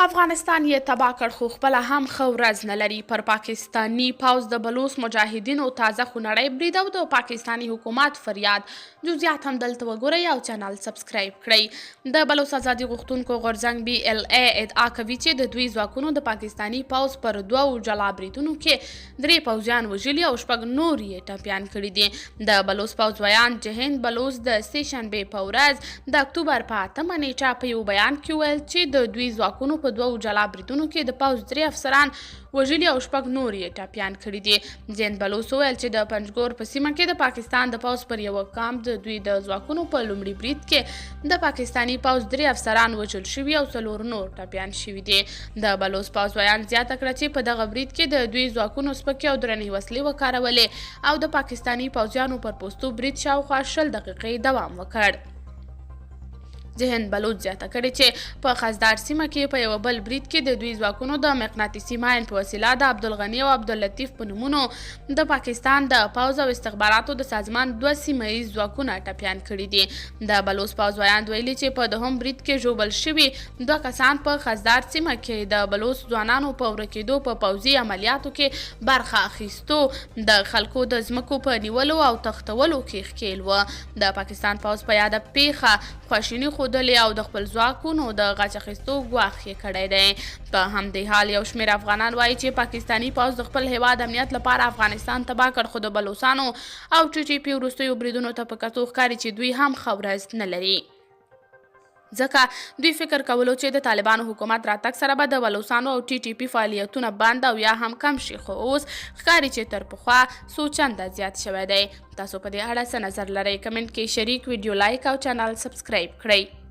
افغانستان یې تباه کړ خو خپله هم ښه ورځ نه لري. پر پاکستاني پوځ د بلوچ مجاهدینو تازه خونړی برید او د پاکستاني حکومت فریاد. جزئیات هم دلته وګورئ او چینل سبسکرایب کړئ. د بلوچ ازادي غوښتونکو غورځنګ BLA ادعا کوي چې د دوی ځواکونو د پاکستاني پوځ پر 2 جلا بریدونو کې 3 پوځیان وژلي او 6 نور یې ټپیان کړي دي. د بلوچ پوځ ویان جهند بلوچ د سې شنبې په ورځ د اکتوبر په 8مه نیټه په یو بیان کې ویل چې د دوی ځواکونو په 2 جلا بریدونو کې د پوځ 3 افسران وژلي او 6 نور یې ټپیان کړي دي. جهند بلوچ وویل چې د پنجګور په سیمه کې د پاکستان د پوځ پر یو کامپ د دوی د ځواکونو په لومړي برید کې د پاکستاني پوځ 3 افسران وژل شوي او 4 نور ټپیان شوي دي. د بلوچ پوځ ویان زیاته کړه چې په دغه برید کې د دوی ځواکونو سپکې او درنې وسلې وکارولې او د پاکستاني پوځیانو پر پوستو برید شاوخوا 20 دقیقې دوام وکړ. جهند بلوچ زیاته کړې چې په خزدار سیمه کې په یو بل برید کې د دوی ځواکونو د مقناطیسي ماین په وسیله د عبدالغني او عبداللطیف په نومونو د پاکستان د پوځ او استخباراتو د سازمان 2 سیمه ییز ځواکونه ټپیان کړي دي. د بلوچ پوځ ویاند ویلي چې په دهم برید کې ژوبل شوي 2 کسان په خزدار سیمه کې د بلوچ ځوانانو په ورکېدو په پوځي عملیاتو کې برخه اخیستو د خلکو د ځمکو په نیولو او تښتولو کې ښکیل و. د پاکستان پوځ په یاده پیښه خواشیني ښودلې او د خپل ځواکونو د غچ اخیستو ګواښ یې کړی دی. په همدې حال یو شمېر افغانان وایي چې پاکستاني پوځ د خپل هیواد امنیت لپاره افغانستان تباه کړ خو د بلوچستانو او TTP وروستیو بریدونو ته په کتو ښکاري چې دوی هم ښه ورځ نه لري. ځکه دوی فکر کولو چې د طالبانو حکومت راتګ سره به د بلوچستانو او TTP فعالیتونه بند او یا هم کم شي خو اوس ښکاري چې تر پخوا څو چنده زیات شوی دی. تاسو په دې اړه څه نظر لرئ؟ کمنټ کې شریک، ویډیو لایک او چینل سبسکرایب کړئ.